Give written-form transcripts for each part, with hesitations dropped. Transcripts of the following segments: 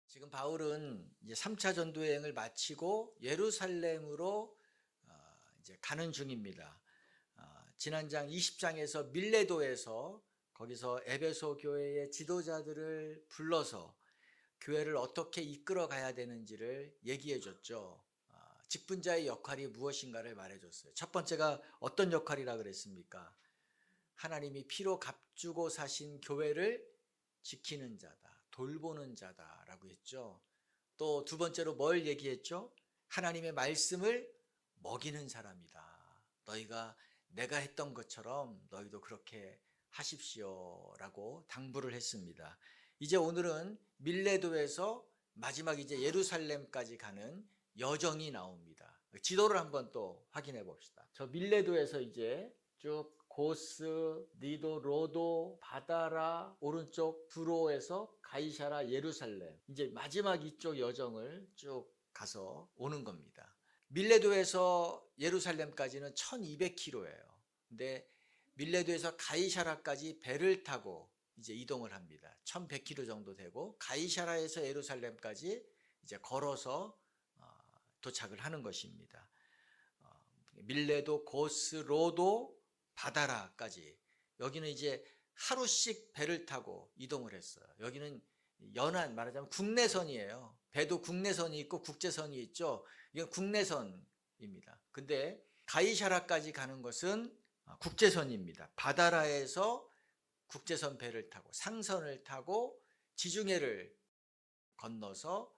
지금 바울은 이제 3차 전도 여행을 마치고 예루살렘으로 이제 가는 중입니다. 지난 장 20장에서 밀레도에서 거기서 에베소 교회의 지도자들을 불러서 교회를 어떻게 이끌어 가야 되는지를 얘기해 줬죠. 직분자의 역할이 무엇인가를 말해 줬어요. 첫 번째가 어떤 역할이라 그랬습니까? 하나님이 피로 값주고 사신 교회를 지키는 자다, 돌보는 자다라고 했죠. 또 두 번째로 뭘 얘기했죠? 하나님의 말씀을 먹이는 사람이다. 너희가 내가 했던 것처럼 너희도 그렇게 하십시오라고 당부를 했습니다. 이제 오늘은 밀레도에서 마지막 이제 예루살렘까지 가는 여정이 나옵니다. 지도를 한번 또 확인해 봅시다. 저 밀레도에서 이제 쭉 고스, 니도, 로도, 바다라, 오른쪽 두로에서 가이사라, 예루살렘, 이제 마지막 이쪽 여정을 쭉 가서 오는 겁니다. 밀레도에서 예루살렘까지는 1200km예요. 근데 밀레도에서 가이사라까지 배를 타고 이제 이동을 합니다. 1100km 정도 되고 가이사라에서 예루살렘까지 이제 걸어서 도착을 하는 것입니다. 밀레도, 고스, 로도, 바다라까지 여기는 이제 하루씩 배를 타고 이동을 했어요. 여기는 연안, 말하자면 국내선이에요. 배도 국내선이 있고 국제선이 있죠. 이건 국내선입니다. 근데 가이사라까지 가는 것은 국제선입니다. 바다라에서 국제선 배를 타고 상선을 타고 지중해를 건너서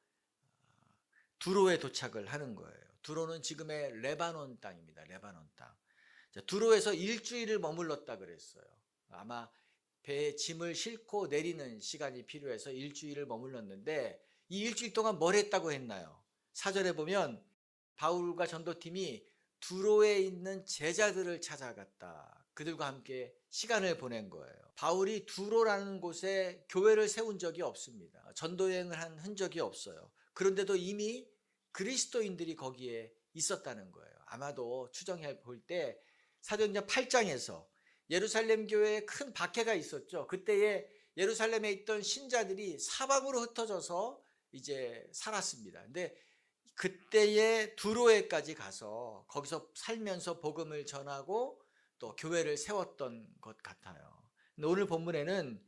두로에 도착을 하는 거예요. 두로는 지금의 레바논 땅입니다. 레바논 땅. 두로에서 일주일을 머물렀다 그랬어요. 아마 배에 짐을 싣고 내리는 시간이 필요해서 일주일을 머물렀는데 이 일주일 동안 뭘 했다고 했나요? 4절에 보면 바울과 전도팀이 두로에 있는 제자들을 찾아갔다. 그들과 함께 시간을 보낸 거예요. 바울이 두로라는 곳에 교회를 세운 적이 없습니다. 전도여행을 한 흔적이 없어요. 그런데도 이미 그리스도인들이 거기에 있었다는 거예요. 아마도 추정해 볼 때 사도행전 8장에서 예루살렘 교회에 큰 박해가 있었죠. 그때에 예루살렘에 있던 신자들이 사방으로 흩어져서 이제 살았습니다. 근데 그때에 두로에까지 가서 거기서 살면서 복음을 전하고 또 교회를 세웠던 것 같아요. 근데 오늘 본문에는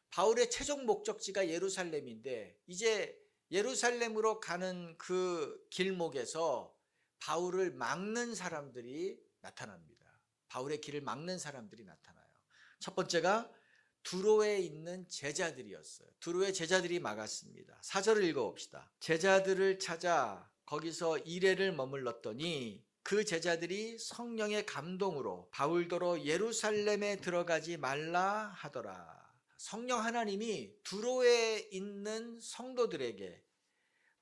바울의 최종 목적지가 예루살렘인데 이제 예루살렘으로 가는 그 길목에서 바울을 막는 사람들이 나타납니다. 바울의 길을 막는 사람들이 나타나요. 첫 번째가 두로에 있는 제자들이었어요. 두로의 제자들이 막았습니다. 4절을 읽어봅시다. 제자들을 찾아 거기서 이레를 머물렀더니 그 제자들이 성령의 감동으로 바울더러 예루살렘에 들어가지 말라 하더라. 성령 하나님이 두로에 있는 성도들에게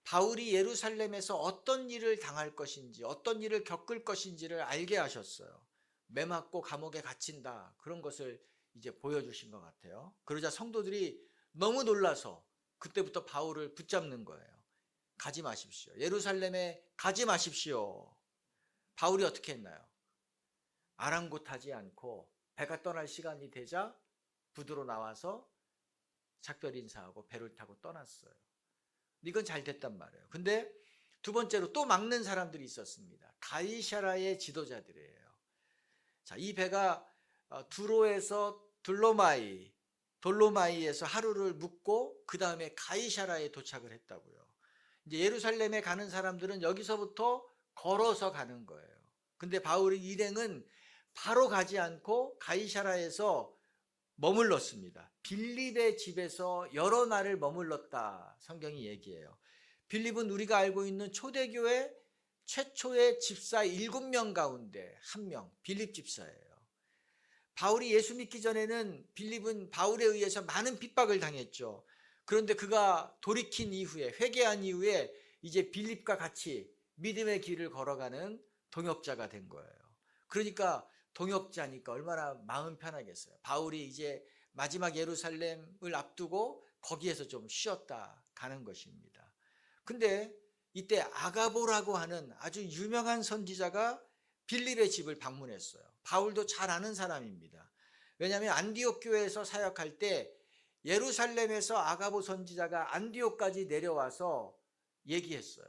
바울이 예루살렘에서 어떤 일을 당할 것인지 어떤 일을 겪을 것인지를 알게 하셨어요. 매 맞고 감옥에 갇힌다, 그런 것을 이제 보여주신 것 같아요. 그러자 성도들이 너무 놀라서 그때부터 바울을 붙잡는 거예요. 가지 마십시오. 예루살렘에 가지 마십시오. 바울이 어떻게 했나요? 아랑곳하지 않고 배가 떠날 시간이 되자 부두로 나와서 작별 인사하고 배를 타고 떠났어요. 이건 잘 됐단 말이에요. 근데 두 번째로 또 막는 사람들이 있었습니다. 가이사라의 지도자들이에요. 자, 이 배가 두로에서 돌로마이에서 하루를 묵고 그 다음에 가이사라에 도착을 했다고요. 이제 예루살렘에 가는 사람들은 여기서부터 걸어서 가는 거예요. 근데 바울의 일행은 바로 가지 않고 가이사라에서 머물렀습니다. 빌립의 집에서 여러 날을 머물렀다, 성경이 얘기해요. 빌립은 우리가 알고 있는 초대교회 최초의 집사 7명 가운데 1명, 빌립 집사예요. 바울이 예수 믿기 전에는 빌립은 바울에 의해서 많은 핍박을 당했죠. 그런데 그가 돌이킨 이후에, 회개한 이후에 이제 빌립과 같이 믿음의 길을 걸어가는 동역자가 된 거예요. 그러니까 동역자니까 얼마나 마음 편하겠어요. 바울이 이제 마지막 예루살렘을 앞두고 거기에서 좀 쉬었다 가는 것입니다. 근데 이때 아가보라고 하는 아주 유명한 선지자가 빌립의 집을 방문했어요. 바울도 잘 아는 사람입니다. 왜냐하면 안디옥 교회에서 사역할 때 예루살렘에서 아가보 선지자가 안디옥까지 내려와서 얘기했어요.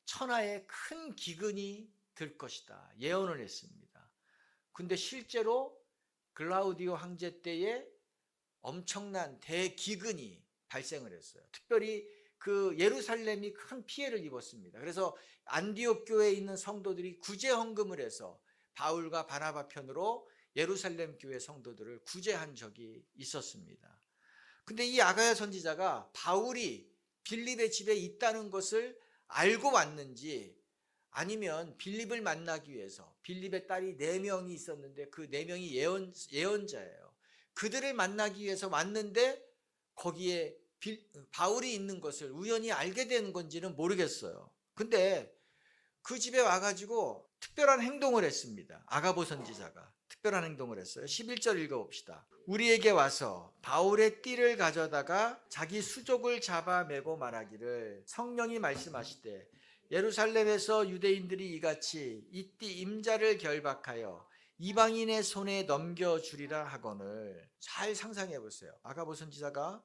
천하에 큰 기근이 들 것이다. 예언을 했습니다. 근데 실제로 글라우디오 황제 때에 엄청난 대기근이 발생을 했어요. 특별히 그 예루살렘이 큰 피해를 입었습니다. 그래서 안디옥 교회에 있는 성도들이 구제 헌금을 해서 바울과 바나바 편으로 예루살렘 교회 성도들을 구제한 적이 있었습니다. 근데 이 아가야 선지자가 바울이 빌립의 집에 있다는 것을 알고 왔는지, 아니면 빌립을 만나기 위해서, 빌립의 딸이 4명이 있었는데 그 4명이 예언자예요. 그들을 만나기 위해서 왔는데 거기에 바울이 있는 것을 우연히 알게 된 건지는 모르겠어요. 근데 그 집에 와가지고 특별한 행동을 했습니다. 아가보 선지자가 특별한 행동을 했어요. 11절 읽어봅시다. 우리에게 와서 바울의 띠를 가져다가 자기 수족을 잡아매고 말하기를, 성령이 말씀하시되 예루살렘에서 유대인들이 이같이 이 띠 임자를 결박하여 이방인의 손에 넘겨주리라 하거늘. 잘 상상해 보세요. 아가보 선지자가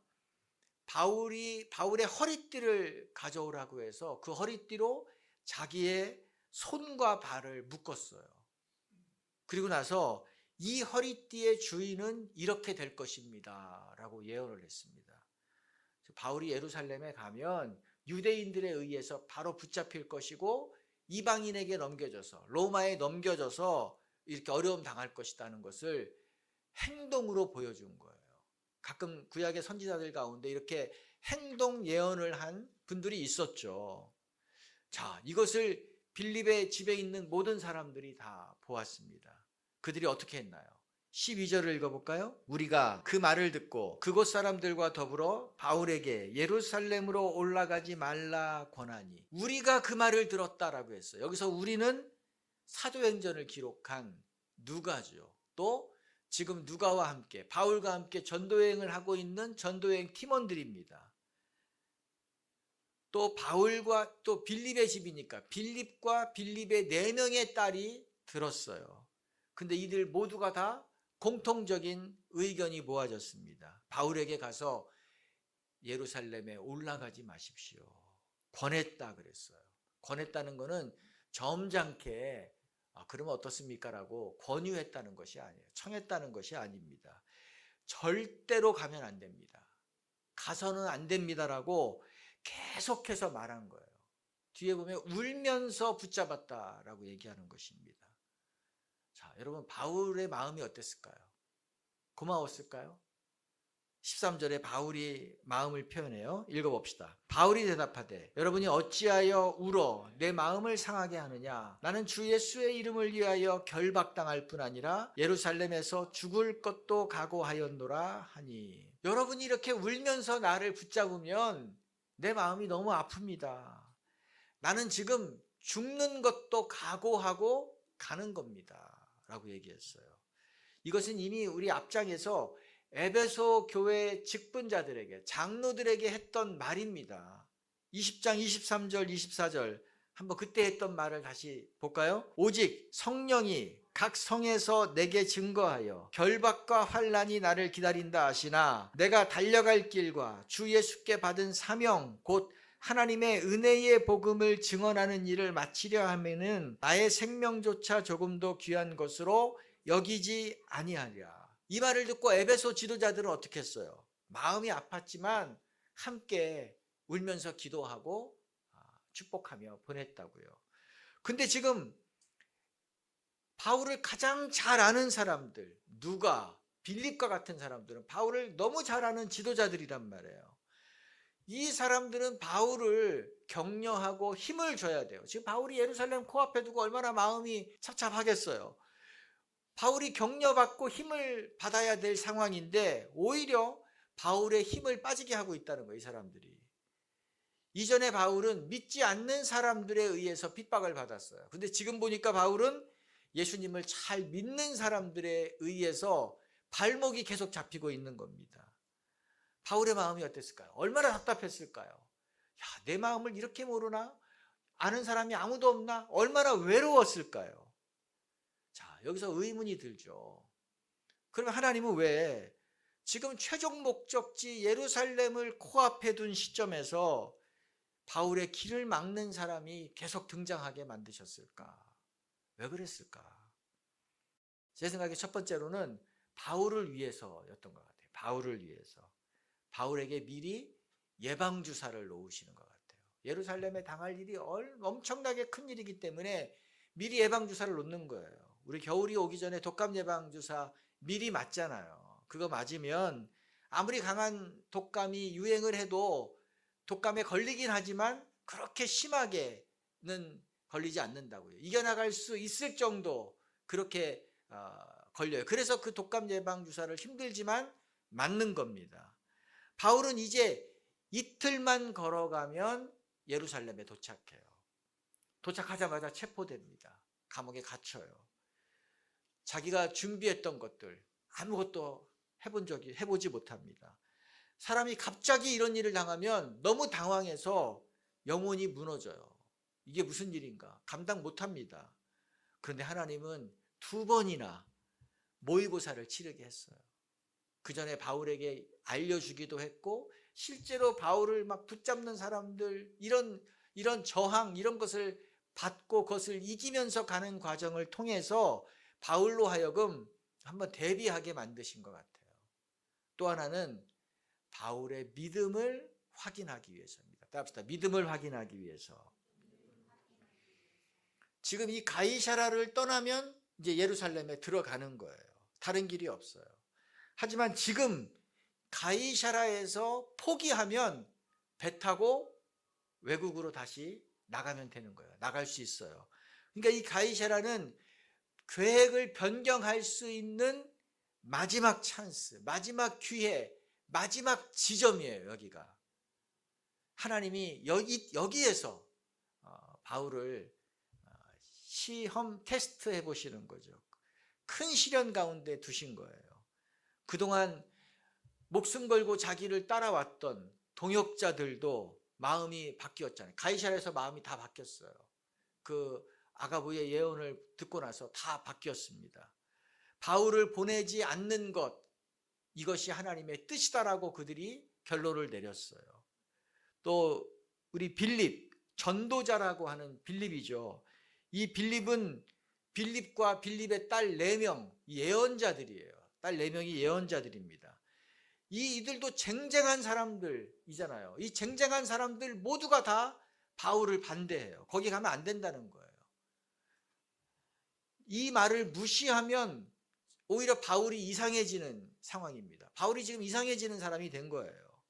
바울의 허리띠를 가져오라고 해서 그 허리띠로 자기의 손과 발을 묶었어요. 그리고 나서 이 허리띠의 주인은 이렇게 될 것입니다 라고 예언을 했습니다. 바울이 예루살렘에 가면 유대인들에 의해서 바로 붙잡힐 것이고 이방인에게 넘겨져서, 로마에 넘겨져서 이렇게 어려움 당할 것이라는 것을 행동으로 보여준 거예요. 가끔 구약의 선지자들 가운데 이렇게 행동 예언을 한 분들이 있었죠. 자, 이것을 빌립의 집에 있는 모든 사람들이 다 보았습니다. 그들이 어떻게 했나요? 12절을 읽어볼까요? 우리가 그 말을 듣고 그곳 사람들과 더불어 바울에게 예루살렘으로 올라가지 말라 권하니. 우리가 그 말을 들었다라고 했어요. 여기서 우리는 사도행전을 기록한 누가죠. 또 지금 누가와 함께, 바울과 함께 전도여행을 하고 있는 전도여행 팀원들입니다. 또 바울과 또 빌립의 집이니까 빌립과 빌립의 4명의 딸이 들었어요. 근데 이들 모두가 다 공통적인 의견이 모아졌습니다. 바울에게 가서 예루살렘에 올라가지 마십시오. 권했다 그랬어요. 권했다는 것은 점잖게 그러면 어떻습니까? 라고 권유했다는 것이 아니에요. 청했다는 것이 아닙니다. 절대로 가면 안 됩니다. 가서는 안 됩니다라고 계속해서 말한 거예요. 뒤에 보면 울면서 붙잡았다라고 얘기하는 것입니다. 자, 여러분, 바울의 마음이 어땠을까요? 고마웠을까요? 13절에 바울이 마음을 표현해요. 읽어봅시다. 바울이 대답하되 여러분이 어찌하여 울어 내 마음을 상하게 하느냐. 나는 주 예수의 이름을 위하여 결박당할 뿐 아니라 예루살렘에서 죽을 것도 각오하였노라 하니. 여러분이 이렇게 울면서 나를 붙잡으면 내 마음이 너무 아픕니다. 나는 지금 죽는 것도 각오하고 가는 겁니다 라고 얘기했어요. 이것은 이미 우리 앞장에서 에베소 교회 직분자들에게, 장로들에게 했던 말입니다. 20장 23절 24절 한번 그때 했던 말을 다시 볼까요? 오직 성령이 각 성에서 내게 증거하여 결박과 환난이 나를 기다린다 하시나 내가 달려갈 길과 주 예수께 받은 사명 곧 하나님의 은혜의 복음을 증언하는 일을 마치려 하면은 나의 생명조차 조금도 귀한 것으로 여기지 아니하리라. 이 말을 듣고 에베소 지도자들은 어떻게 했어요? 마음이 아팠지만 함께 울면서 기도하고 축복하며 보냈다고요. 근데 지금 바울을 가장 잘 아는 사람들, 누가, 빌립과 같은 사람들은 바울을 너무 잘 아는 지도자들이란 말이에요. 이 사람들은 바울을 격려하고 힘을 줘야 돼요. 지금 바울이 예루살렘 코앞에 두고 얼마나 마음이 찹찹하겠어요. 바울이 격려받고 힘을 받아야 될 상황인데 오히려 바울의 힘을 빠지게 하고 있다는 거예요, 이 사람들이. 이전에 바울은 믿지 않는 사람들에 의해서 핍박을 받았어요. 근데 지금 보니까 바울은 예수님을 잘 믿는 사람들에 의해서 발목이 계속 잡히고 있는 겁니다. 바울의 마음이 어땠을까요? 얼마나 답답했을까요? 야, 내 마음을 이렇게 모르나? 아는 사람이 아무도 없나? 얼마나 외로웠을까요? 자, 여기서 의문이 들죠. 그러면 하나님은 왜 지금 최종 목적지 예루살렘을 코앞에 둔 시점에서 바울의 길을 막는 사람이 계속 등장하게 만드셨을까? 왜 그랬을까? 제 생각에 첫 번째로는 바울을 위해서였던 것 같아요. 바울을 위해서. 바울에게 미리 예방주사를 놓으시는 것 같아요. 예루살렘에 당할 일이 엄청나게 큰 일이기 때문에 미리 예방주사를 놓는 거예요. 우리 겨울이 오기 전에 독감 예방주사 미리 맞잖아요. 그거 맞으면 아무리 강한 독감이 유행을 해도 독감에 걸리긴 하지만 그렇게 심하게는 걸리지 않는다고요. 이겨나갈 수 있을 정도 그렇게 걸려요. 그래서 그 독감 예방주사를 힘들지만 맞는 겁니다. 바울은 이제 이틀만 걸어가면 예루살렘에 도착해요. 도착하자마자 체포됩니다. 감옥에 갇혀요. 자기가 준비했던 것들 아무것도 해보지 못합니다. 사람이 갑자기 이런 일을 당하면 너무 당황해서 영혼이 무너져요. 이게 무슨 일인가? 감당 못합니다. 그런데 하나님은 2번이나 모의고사를 치르게 했어요. 그 전에 바울에게 알려주기도 했고 실제로 바울을 막 붙잡는 사람들 이런 저항 이런 것을 받고 그것을 이기면서 가는 과정을 통해서 바울로 하여금 한번 대비하게 만드신 것 같아요. 또 하나는 바울의 믿음을 확인하기 위해서입니다. 따라합시다. 믿음을 확인하기 위해서. 지금 이 가이사라를 떠나면 이제 예루살렘에 들어가는 거예요. 다른 길이 없어요. 하지만 지금 가이사라에서 포기하면 배 타고 외국으로 다시 나가면 되는 거예요. 나갈 수 있어요. 그러니까 이 가이사라는 계획을 변경할 수 있는 마지막 찬스, 마지막 기회, 마지막 지점이에요. 여기가. 하나님이 여기에서 바울을 시험 테스트 해보시는 거죠. 큰 시련 가운데 두신 거예요. 그동안 목숨 걸고 자기를 따라왔던 동역자들도 마음이 바뀌었잖아요. 가이사라에서 마음이 다 바뀌었어요. 그 아가부의 예언을 듣고 나서 다 바뀌었습니다. 바울을 보내지 않는 것, 이것이 하나님의 뜻이다라고 그들이 결론을 내렸어요. 또 우리 빌립, 전도자라고 하는 빌립이죠. 이 빌립과 빌립의 딸 4명 예언자들이에요. 딸 4명이 예언자들입니다. 이들도 쟁쟁한 사람들이잖아요. 이 쟁쟁한 사람들 모두가 다 바울을 반대해요. 거기 가면 안 된다는 거예요. 이 말을 무시하면 오히려 바울이 이상해지는 상황입니다. 바울이 지금 이상해지는 사람이 된 거예요.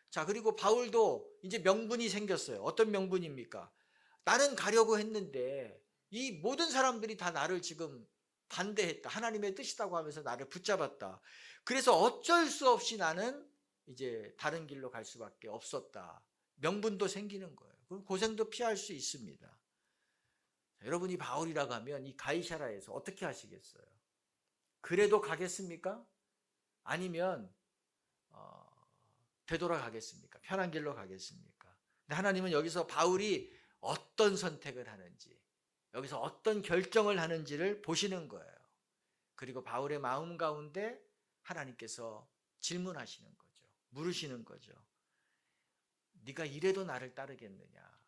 자, 그리고 바울도 이제 명분이 생겼어요. 어떤 명분입니까? 나는 가려고 했는데 이 모든 사람들이 다 나를 지금 반대했다. 하나님의 뜻이라고 하면서 나를 붙잡았다. 그래서 어쩔 수 없이 나는 이제 다른 길로 갈 수밖에 없었다. 명분도 생기는 거예요. 그럼 고생도 피할 수 있습니다. 여러분이 바울이라고 하면 이 가이사라에서 어떻게 하시겠어요? 그래도 가겠습니까? 아니면 되돌아가겠습니까? 편한 길로 가겠습니까? 근데 하나님은 여기서 바울이 어떤 선택을 하는지, 여기서 어떤 결정을 하는지를 보시는 거예요. 그리고 바울의 마음 가운데 하나님께서 질문하시는 거죠. 물으시는 거죠. 네가 이래도 나를 따르겠느냐?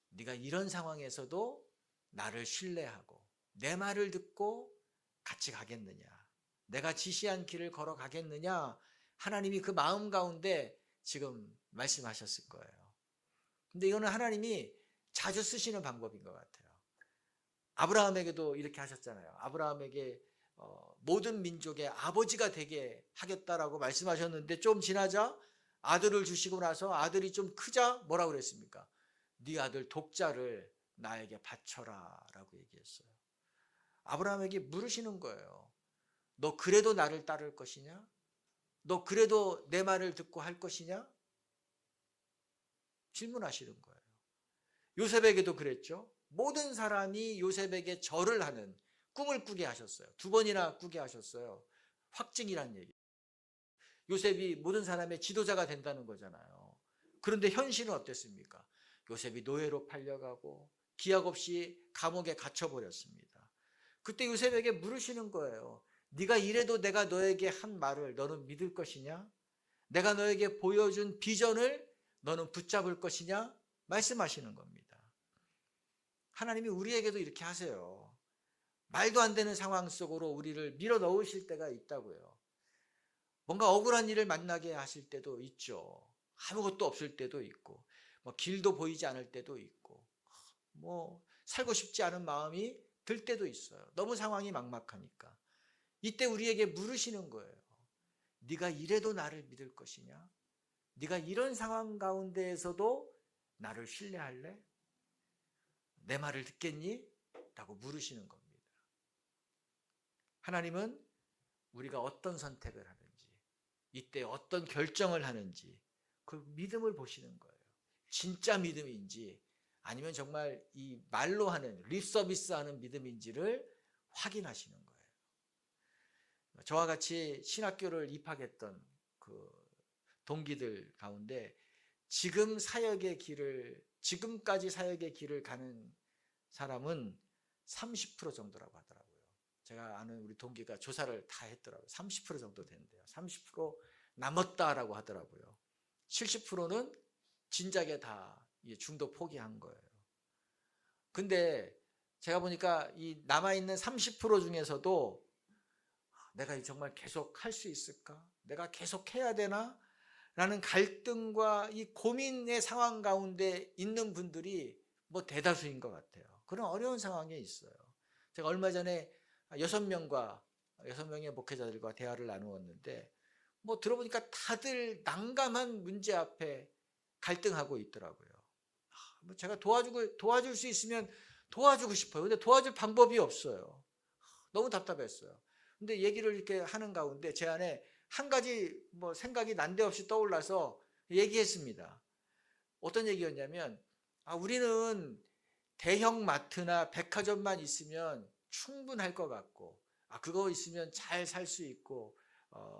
네가 이런 상황에서도 나를 신뢰하고 내 말을 듣고 같이 가겠느냐? 내가 지시한 길을 걸어가겠느냐? 하나님이 그 마음 가운데 지금 말씀하셨을 거예요. 근데 이거는 하나님이 자주 쓰시는 방법인 것 같아요. 아브라함에게도 이렇게 하셨잖아요. 아브라함에게 모든 민족의 아버지가 되게 하겠다라고 말씀하셨는데 좀 지나자 아들을 주시고 나서 아들이 좀 크자 뭐라고 그랬습니까? 네 아들 독자를 나에게 바쳐라 라고 얘기했어요. 아브라함에게 물으시는 거예요. 너 그래도 나를 따를 것이냐? 너 그래도 내 말을 듣고 할 것이냐? 질문하시는 거예요. 요셉에게도 그랬죠. 모든 사람이 요셉에게 절을 하는 꿈을 꾸게 하셨어요. 2번이나 꾸게 하셨어요. 확증이란 얘기. 요셉이 모든 사람의 지도자가 된다는 거잖아요. 그런데 현실은 어땠습니까? 요셉이 노예로 팔려가고 기약 없이 감옥에 갇혀버렸습니다. 그때 요셉에게 물으시는 거예요. 네가 이래도 내가 너에게 한 말을 너는 믿을 것이냐? 내가 너에게 보여준 비전을 너는 붙잡을 것이냐? 말씀하시는 겁니다. 하나님이 우리에게도 이렇게 하세요. 말도 안 되는 상황 속으로 우리를 밀어 넣으실 때가 있다고요. 뭔가 억울한 일을 만나게 하실 때도 있죠. 아무것도 없을 때도 있고, 길도 보이지 않을 때도 있고, 살고 싶지 않은 마음이 들 때도 있어요. 너무 상황이 막막하니까. 이때 우리에게 물으시는 거예요. 네가 이래도 나를 믿을 것이냐? 네가 이런 상황 가운데에서도 나를 신뢰할래? 내 말을 듣겠니? 라고 물으시는 겁니다. 하나님은 우리가 어떤 선택을 하는지, 이때 어떤 결정을 하는지 그 믿음을 보시는 거예요. 진짜 믿음인지 아니면 정말 이 말로 하는 립서비스 하는 믿음인지를 확인하시는 거예요. 저와 같이 신학교를 입학했던 그 동기들 가운데 지금까지 사역의 길을 가는 사람은 30% 정도라고 하더라고요. 제가 아는 우리 동기가 조사를 다 했더라고요. 30% 정도 된대요. 30% 남았다라고 하더라고요. 70%는 진작에 다 중도 포기한 거예요. 근데 제가 보니까 이 남아있는 30% 중에서도 내가 정말 계속 할 수 있을까? 내가 계속 해야 되나? 라는 갈등과 이 고민의 상황 가운데 있는 분들이 대다수인 것 같아요. 그런 어려운 상황에 있어요. 제가 얼마 전에 6명의 목회자들과 대화를 나누었는데 들어보니까 다들 난감한 문제 앞에 갈등하고 있더라고요. 제가 도와줄 수 있으면 도와주고 싶어요. 근데 도와줄 방법이 없어요. 너무 답답했어요. 근데 얘기를 이렇게 하는 가운데 제 안에 한 가지 생각이 난데없이 떠올라서 얘기했습니다. 어떤 얘기였냐면 우리는 대형 마트나 백화점만 있으면 충분할 것 같고 그거 있으면 잘 살 수 있고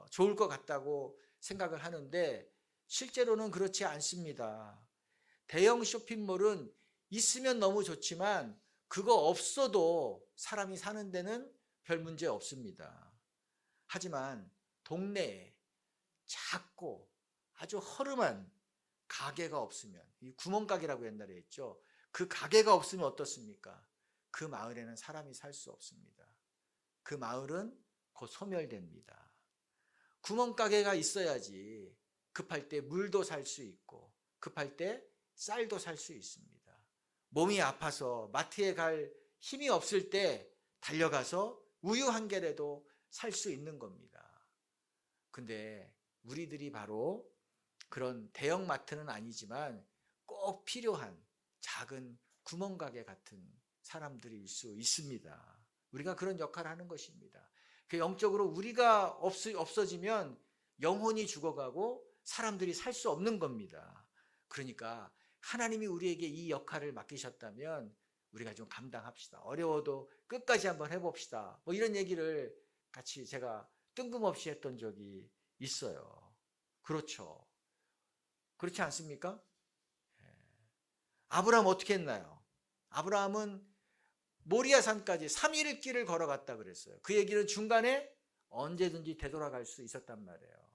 좋을 것 같다고 생각을 하는데 실제로는 그렇지 않습니다. 대형 쇼핑몰은 있으면 너무 좋지만 그거 없어도 사람이 사는 데는 별 문제 없습니다. 하지만 동네에 작고 아주 허름한 가게가 없으면, 이 구멍가게라고 옛날에 했죠. 그 가게가 없으면 어떻습니까? 그 마을에는 사람이 살 수 없습니다. 그 마을은 곧 소멸됩니다. 구멍가게가 있어야지 급할 때 물도 살 수 있고 급할 때 쌀도 살 수 있습니다. 몸이 아파서 마트에 갈 힘이 없을 때 달려가서 우유 한 개라도 살 수 있는 겁니다. 근데 우리들이 바로 그런 대형 마트는 아니지만 꼭 필요한 작은 구멍가게 같은 사람들일 수 있습니다. 우리가 그런 역할을 하는 것입니다. 영적으로 우리가 없어지면 영혼이 죽어가고 사람들이 살 수 없는 겁니다. 그러니까 하나님이 우리에게 이 역할을 맡기셨다면 우리가 좀 감당합시다. 어려워도 끝까지 한번 해봅시다. 이런 얘기를 같이 제가 뜬금없이 했던 적이 있어요. 그렇죠. 그렇지 않습니까? 아브라함 어떻게 했나요? 아브라함은 모리아 산까지 3일 길을 걸어갔다 그랬어요. 그 얘기는 중간에 언제든지 되돌아갈 수 있었단 말이에요.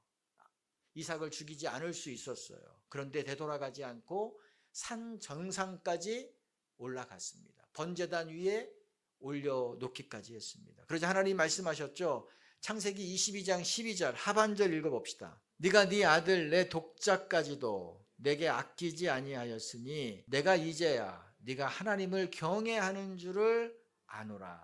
이삭을 죽이지 않을 수 있었어요. 그런데 되돌아가지 않고 산 정상까지 올라갔습니다. 번제단 위에 올려놓기까지 했습니다. 그러자 하나님 말씀하셨죠. 창세기 22장 12절 하반절 읽어봅시다. 네가 네 아들 내 독자까지도 내게 아끼지 아니하였으니 내가 이제야 네가 하나님을 경외하는 줄을 아노라.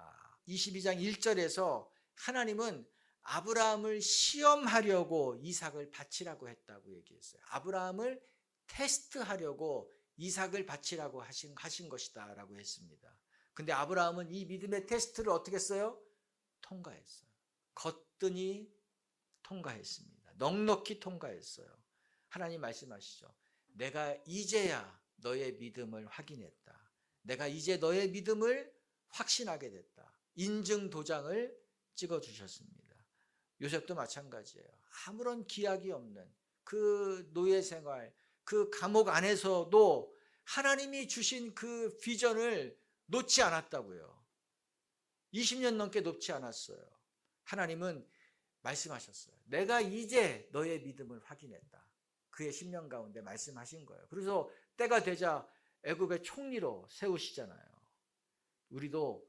22장 1절에서 하나님은 아브라함을 시험하려고 이삭을 바치라고 했다고 얘기했어요. 아브라함을 테스트하려고 이삭을 바치라고 하신 것이다 라고 했습니다. 근데 아브라함은 이 믿음의 테스트를 어떻게 했어요? 통과했어요. 거뜬히 통과했습니다. 넉넉히 통과했어요. 하나님 말씀하시죠. 내가 이제야 너의 믿음을 확인했다. 내가 이제 너의 믿음을 확신하게 됐다. 인증 도장을 찍어주셨습니다. 요셉도 마찬가지예요. 아무런 기약이 없는 그 노예 생활, 그 감옥 안에서도 하나님이 주신 그 비전을 놓지 않았다고요. 20년 넘게 놓지 않았어요. 하나님은 말씀하셨어요. 내가 이제 너의 믿음을 확인했다. 그의 심령 가운데 말씀하신 거예요. 그래서 때가 되자 애굽의 총리로 세우시잖아요. 우리도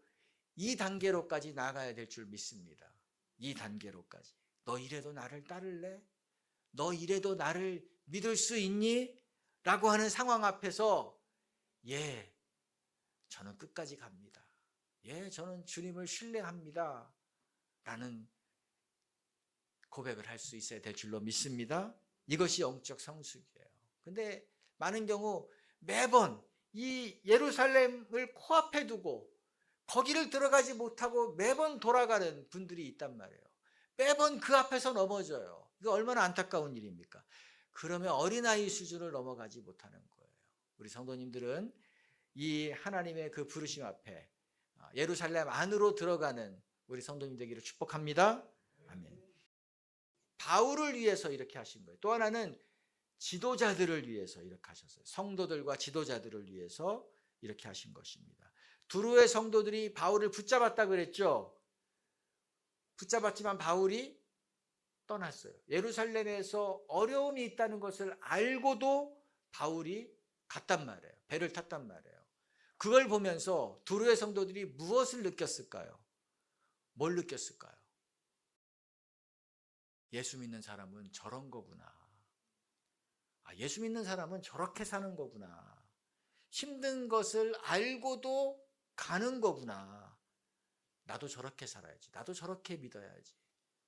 이 단계로까지 나아가야 될 줄 믿습니다. 이 단계로까지. 너 이래도 나를 따를래? 너 이래도 나를 믿을 수 있니? 라고 하는 상황 앞에서 예, 저는 끝까지 갑니다. 예, 저는 주님을 신뢰합니다. 라는 고백을 할 수 있어야 될 줄로 믿습니다. 이것이 영적 성숙이에요. 근데 많은 경우 매번 이 예루살렘을 코앞에 두고 거기를 들어가지 못하고 매번 돌아가는 분들이 있단 말이에요. 매번 그 앞에서 넘어져요. 이거 얼마나 안타까운 일입니까? 그러면 어린아이 수준을 넘어가지 못하는 거예요. 우리 성도님들은 이 하나님의 그 부르심 앞에 예루살렘 안으로 들어가는 우리 성도님 되기를 축복합니다. 아멘. 바울을 위해서 이렇게 하신 거예요. 또 하나는 지도자들을 위해서 이렇게 하셨어요. 성도들과 지도자들을 위해서 이렇게 하신 것입니다. 두로의 성도들이 바울을 붙잡았다 그랬죠. 붙잡았지만 바울이 떠났어요. 예루살렘에서 어려움이 있다는 것을 알고도 바울이 갔단 말이에요. 배를 탔단 말이에요. 그걸 보면서 두로의 성도들이 무엇을 느꼈을까요? 뭘 느꼈을까요? 예수 믿는 사람은 저런 거구나. 예수 믿는 사람은 저렇게 사는 거구나. 힘든 것을 알고도 가는 거구나. 나도 저렇게 살아야지. 나도 저렇게 믿어야지.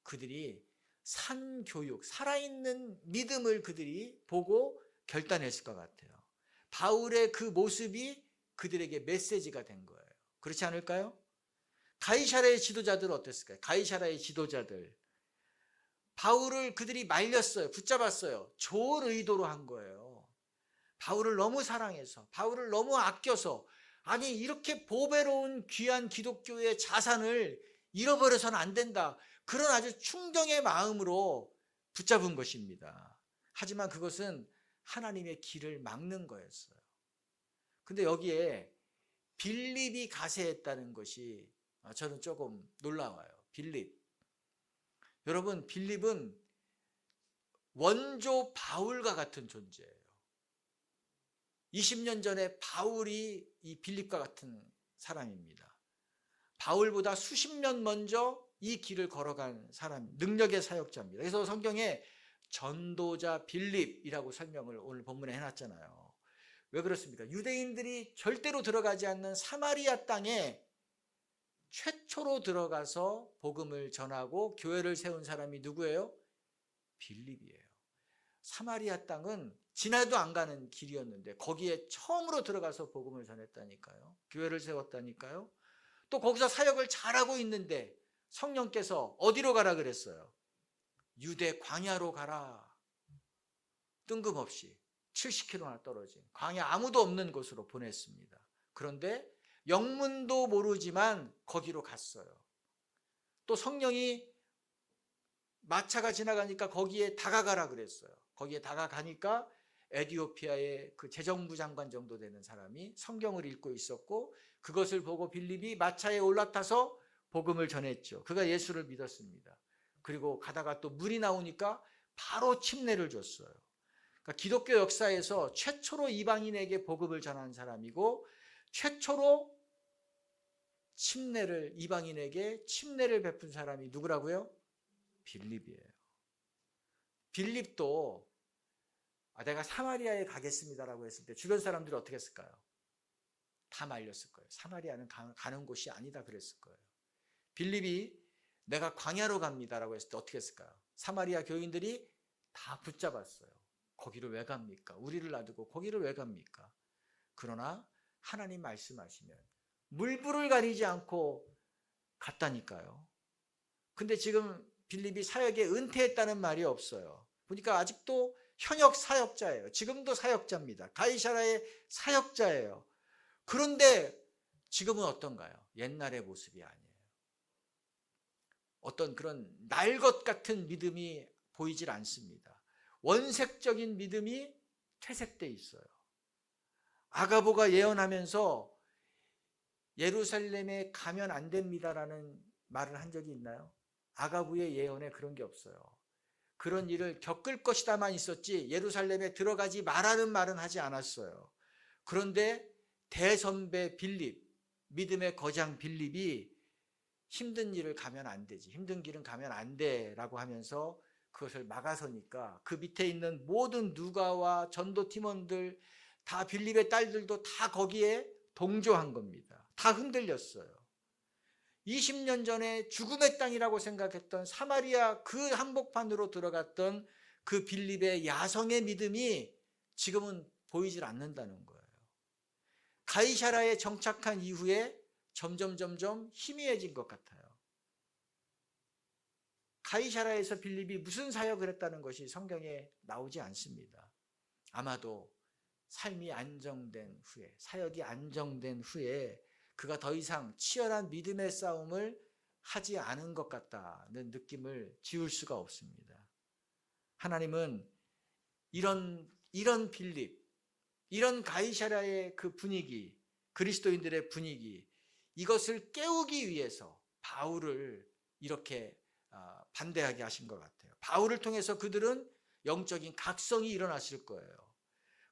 그들이 산 교육, 살아있는 믿음을 그들이 보고 결단했을 것 같아요. 바울의 그 모습이 그들에게 메시지가 된 거예요. 그렇지 않을까요? 가이사랴의 지도자들은 어땠을까요? 가이사랴의 지도자들. 바울을 그들이 말렸어요. 붙잡았어요. 좋은 의도로 한 거예요. 바울을 너무 사랑해서, 바울을 너무 아껴서, 아니 이렇게 보배로운 귀한 기독교의 자산을 잃어버려서는 안 된다. 그런 아주 충정의 마음으로 붙잡은 것입니다. 하지만 그것은 하나님의 길을 막는 거였어요. 근데 여기에 빌립이 가세했다는 것이 저는 조금 놀라워요. 빌립. 여러분, 빌립은 원조 바울과 같은 존재예요. 20년 전에 바울이 이 빌립과 같은 사람입니다. 바울보다 수십 년 먼저 이 길을 걸어간 사람, 능력의 사역자입니다. 그래서 성경에 전도자 빌립이라고 설명을 오늘 본문에 해놨잖아요. 왜 그렇습니까? 유대인들이 절대로 들어가지 않는 사마리아 땅에 최초로 들어가서 복음을 전하고 교회를 세운 사람이 누구예요? 빌립이에요. 사마리아 땅은 지나도 안 가는 길이었는데 거기에 처음으로 들어가서 복음을 전했다니까요. 교회를 세웠다니까요. 또 거기서 사역을 잘하고 있는데 성령께서 어디로 가라 그랬어요? 유대 광야로 가라. 뜬금없이 70km나 떨어진 광야 아무도 없는 곳으로 보냈습니다. 그런데 영문도 모르지만 거기로 갔어요. 또 성령이 마차가 지나가니까 거기에 다가가라 그랬어요. 거기에 다가가니까 에티오피아의 그 재정부 장관 정도 되는 사람이 성경을 읽고 있었고 그것을 보고 빌립이 마차에 올라타서 복음을 전했죠. 그가 예수를 믿었습니다. 그리고 가다가 또 물이 나오니까 바로 침례를 줬어요. 그러니까 기독교 역사에서 최초로 이방인에게 복음을 전한 사람이고 최초로 이방인에게 침례를 베푼 사람이 누구라고요? 빌립이에요. 빌립도 내가 사마리아에 가겠습니다라고 했을 때 주변 사람들이 어떻게 했을까요? 다 말렸을 거예요. 사마리아는 가는 곳이 아니다 그랬을 거예요. 빌립이 내가 광야로 갑니다라고 했을 때 어떻게 했을까요? 사마리아 교인들이 다 붙잡았어요. 거기를 왜 갑니까? 우리를 놔두고 거기를 왜 갑니까? 그러나 하나님 말씀하시면 물불을 가리지 않고 갔다니까요. 근데 지금 빌립이 사역에 은퇴했다는 말이 없어요. 보니까 아직도 현역 사역자예요. 지금도 사역자입니다. 가이사랴의 사역자예요. 그런데 지금은 어떤가요? 옛날의 모습이 아니에요. 어떤 그런 날 것 같은 믿음이 보이질 않습니다. 원색적인 믿음이 퇴색돼 있어요. 아가보가 예언하면서 예루살렘에 가면 안 됩니다라는 말을 한 적이 있나요? 아가부의 예언에 그런 게 없어요. 그런 일을 겪을 것이다만 있었지 예루살렘에 들어가지 말라는 말은 하지 않았어요. 그런데 대선배 빌립, 믿음의 거장 빌립이 힘든 일을 가면 안 되지, 힘든 길은 가면 안 돼라고 하면서 그것을 막아서니까 그 밑에 있는 모든 누가와 전도 팀원들, 다 빌립의 딸들도 다 거기에 동조한 겁니다. 다 흔들렸어요. 20년 전에 죽음의 땅이라고 생각했던 사마리아 그 한복판으로 들어갔던 그 빌립의 야성의 믿음이 지금은 보이질 않는다는 거예요. 가이사라에 정착한 이후에 점점 희미해진 것 같아요. 가이사라에서 빌립이 무슨 사역을 했다는 것이 성경에 나오지 않습니다. 아마도 삶이 안정된 후에, 사역이 안정된 후에 그가 더 이상 치열한 믿음의 싸움을 하지 않은 것 같다는 느낌을 지울 수가 없습니다. 하나님은 이런 빌립, 이런 가이사라의 그 분위기, 그리스도인들의 분위기, 이것을 깨우기 위해서 바울을 이렇게 반대하게 하신 것 같아요. 바울을 통해서 그들은 영적인 각성이 일어났을 거예요.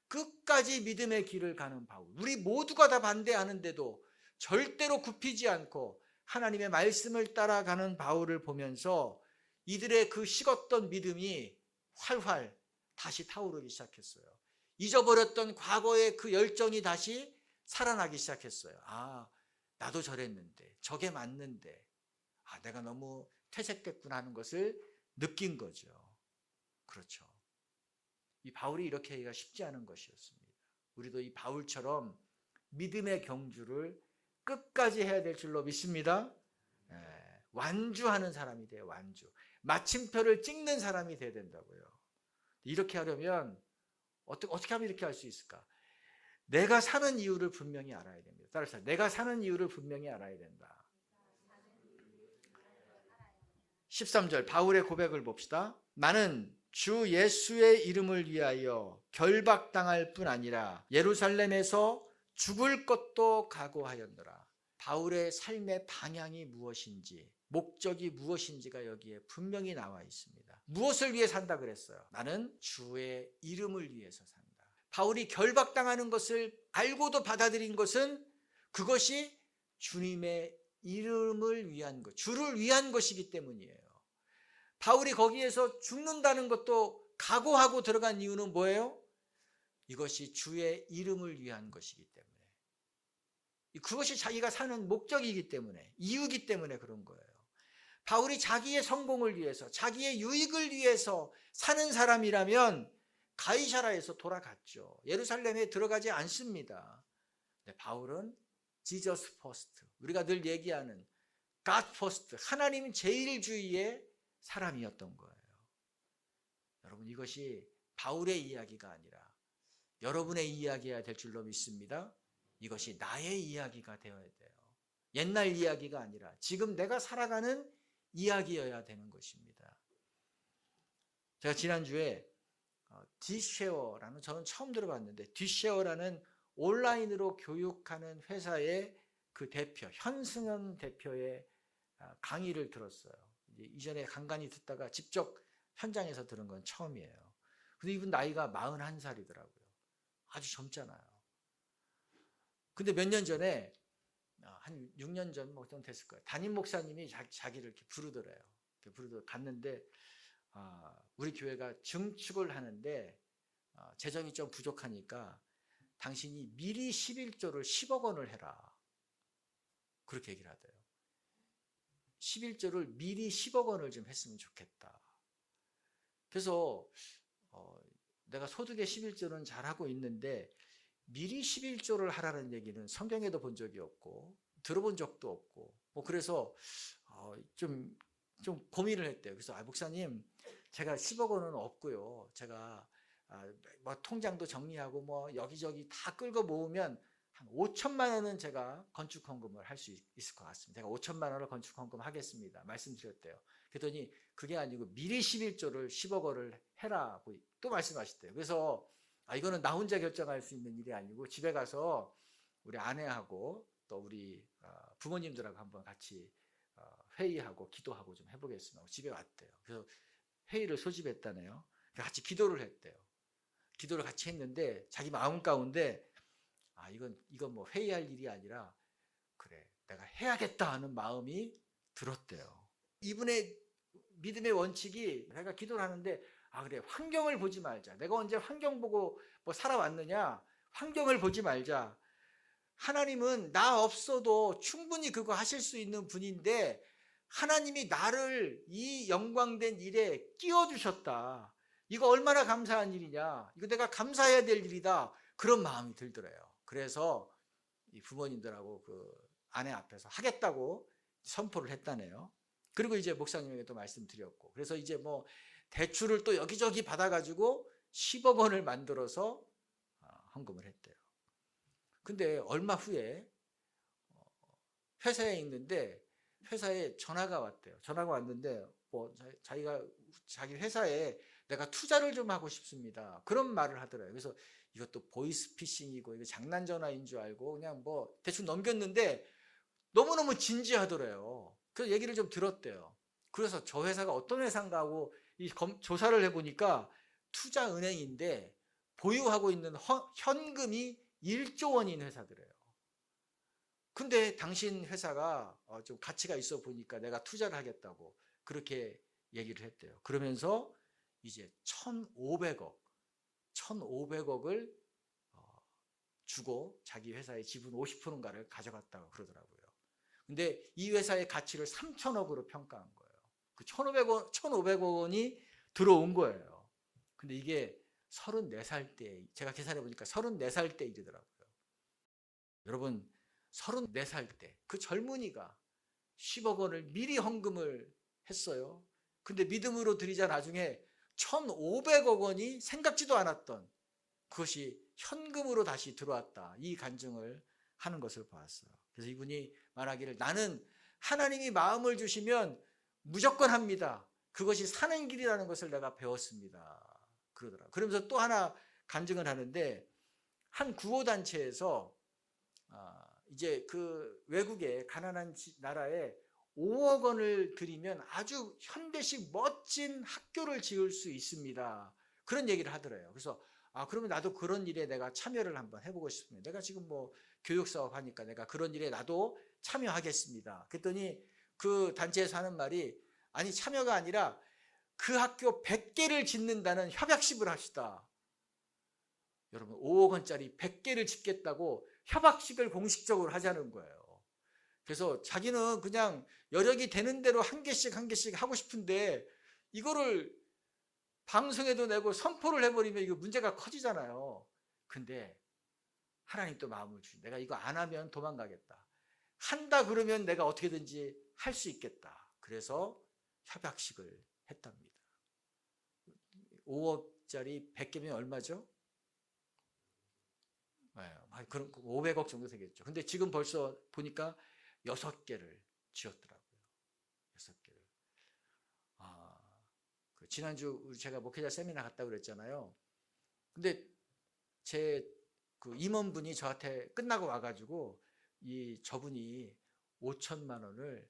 끝까지 믿음의 길을 가는 바울, 우리 모두가 다 반대하는데도 절대로 굽히지 않고 하나님의 말씀을 따라가는 바울을 보면서 이들의 그 식었던 믿음이 활활 다시 타오르기 시작했어요. 잊어버렸던 과거의 그 열정이 다시 살아나기 시작했어요. 아, 나도 저랬는데, 저게 맞는데, 아, 내가 너무 퇴색됐구나 하는 것을 느낀 거죠. 그렇죠. 이 바울이 이렇게 하기가 쉽지 않은 것이었습니다. 우리도 이 바울처럼 믿음의 경주를 끝까지 해야 될 줄로 믿습니다. 완주하는 사람이 돼요. 완주. 마침표를 찍는 사람이 돼야 된다고요. 이렇게 하려면 어떻게 하면 이렇게 할 수 있을까? 내가 사는 이유를 분명히 알아야 됩니다. 따라서 내가 사는 이유를 분명히 알아야 된다. 13절 바울의 고백을 봅시다. 나는 주 예수의 이름을 위하여 결박당할 뿐 아니라 예루살렘에서 죽을 것도 각오하였노라. 바울의 삶의 방향이 무엇인지, 목적이 무엇인지가 여기에 분명히 나와 있습니다. 무엇을 위해 산다 그랬어요? 나는 주의 이름을 위해서 산다. 바울이 결박당하는 것을 알고도 받아들인 것은 그것이 주님의 이름을 위한 것, 주를 위한 것이기 때문이에요. 바울이 거기에서 죽는다는 것도 각오하고 들어간 이유는 뭐예요? 이것이 주의 이름을 위한 것이기 때문에, 그것이 자기가 사는 목적이기 때문에, 이유이기 때문에 그런 거예요. 바울이 자기의 성공을 위해서, 자기의 유익을 위해서 사는 사람이라면 가이사라에서 돌아갔죠. 예루살렘에 들어가지 않습니다. 근데 바울은 Jesus first, 우리가 늘 얘기하는 God first, 하나님 제일주의의 사람이었던 거예요. 여러분, 이것이 바울의 이야기가 아니라 여러분의 이야기가 될 줄로 믿습니다. 이것이 나의 이야기가 되어야 돼요. 옛날 이야기가 아니라 지금 내가 살아가는 이야기여야 되는 것입니다. 제가 지난주에 디쉐어라는, 저는 처음 들어봤는데, 디쉐어라는 온라인으로 교육하는 회사의 그 대표, 현승현 대표의 강의를 들었어요. 이전에 간간히 듣다가 직접 현장에서 들은 건 처음이에요. 근데 이분 나이가 41살이더라고요. 아주 젊잖아요. 근데 몇 년 전에, 한 6년 전 뭐 정도 됐을 거예요. 담임 목사님이 자기를 이렇게 부르더래요. 갔는데, 우리 교회가 증축을 하는데 재정이 좀 부족하니까 당신이 미리 11조를 10억 원을 해라. 그렇게 얘기를 하대요. 11조를 미리 10억 원을 좀 했으면 좋겠다. 그래서 내가 소득의 11조는 잘하고 있는데 미리 11조를 하라는 얘기는 성경에도 본 적이 없고 들어본 적도 없고, 그래서 좀 고민을 했대요. 그래서 목사님, 제가 10억 원은 없고요. 제가 뭐 통장도 정리하고 뭐 여기저기 다 끌고 모으면 한 5천만 원은 제가 건축 헌금을 할 수 있을 것 같습니다. 제가 5천만 원을 건축 헌금 하겠습니다. 말씀드렸대요. 그랬더니 그게 아니고 미리 11조를 10억 원을 해라고 또 말씀하셨대요. 그래서 이거는 나 혼자 결정할 수 있는 일이 아니고 집에 가서 우리 아내하고 또 우리 부모님들하고 한번 같이 회의하고 기도하고 좀 해보겠습니다. 집에 왔대요. 그래서 회의를 소집했다네요. 같이 기도를 했대요. 기도를 같이 했는데 자기 마음 가운데 이건 뭐 회의할 일이 아니라 그래 내가 해야겠다 하는 마음이 들었대요. 이분의 믿음의 원칙이 내가 기도를 하는데 그래 환경을 보지 말자. 내가 언제 환경 보고 뭐 살아왔느냐. 환경을 보지 말자. 하나님은 나 없어도 충분히 그거 하실 수 있는 분인데 하나님이 나를 이 영광된 일에 끼워주셨다. 이거 얼마나 감사한 일이냐. 이거 내가 감사해야 될 일이다. 그런 마음이 들더래요. 그래서 이 부모님들하고 그 아내 앞에서 하겠다고 선포를 했다네요. 그리고 이제 목사님에게도 말씀드렸고, 그래서 이제 뭐 대출을 또 여기저기 받아가지고 10억 원을 만들어서 헌금을 했대요. 근데 얼마 후에 회사에 있는데 회사에 전화가 왔대요. 전화가 왔는데 뭐 자기 회사에 내가 투자를 좀 하고 싶습니다. 그런 말을 하더라고요. 그래서 이것도 보이스피싱이고 이거 장난 전화인 줄 알고 그냥 뭐 대충 넘겼는데 너무너무 진지하더래요. 그래서 얘기를 좀 들었대요. 그래서 저 회사가 어떤 회사인가 하고 조사를 해보니까 투자은행인데 보유하고 있는 현금이 1조 원인 회사더래요. 근데 당신 회사가 좀 가치가 있어 보니까 내가 투자를 하겠다고 그렇게 얘기를 했대요. 그러면서 이제 1,500억을 주고 자기 회사의 지분 50%인가를 가져갔다고 그러더라고요. 근데 이 회사의 가치를 3천억으로 평가한 거예요. 그 1,500억 원이 들어온 거예요. 근데 이게 34살 때, 제가 계산해 보니까 34살 때 일이더라고요. 여러분, 34살 때 그 젊은이가 10억 원을 미리 헌금을 했어요. 근데 믿음으로 드리자 나중에 1,500억 원이 생각지도 않았던 그것이 현금으로 다시 들어왔다. 이 간증을 하는 것을 보았어요. 그래서 이분이 말하기를 나는 하나님이 마음을 주시면 무조건 합니다. 그것이 사는 길이라는 것을 내가 배웠습니다. 그러더라고요. 그러면서 또 하나 간증을 하는데 한 구호단체에서 이제 그 외국의 가난한 나라에 5억 원을 들이면 아주 현대식 멋진 학교를 지을 수 있습니다. 그런 얘기를 하더래요. 그래서 그러면 나도 그런 일에 내가 참여를 한번 해보고 싶습니다. 내가 지금 뭐 교육사업 하니까 내가 그런 일에 나도 참여하겠습니다. 그랬더니 그 단체에서 하는 말이 아니 참여가 아니라 그 학교 100개를 짓는다는 협약식을 합시다. 여러분 5억 원짜리 100개를 짓겠다고 협약식을 공식적으로 하자는 거예요. 그래서 자기는 그냥 여력이 되는 대로 한 개씩 하고 싶은데 이거를 방송에도 내고 선포를 해버리면 이거 문제가 커지잖아요. 근데 하나님 또 마음을 주신 내가 이거 안 하면 도망가겠다. 한다 그러면 내가 어떻게든지 할 수 있겠다. 그래서 협약식을 했답니다. 5억짜리 100개면 얼마죠? 그럼 500억 정도 되겠죠. 근데 지금 벌써 보니까 6개를 지었더라고요. 6개를. 지난주 제가 목회자 세미나 갔다 그랬잖아요. 근데 제 그 임원분이 저한테 끝나고 와가지고 저분이 5천만 원을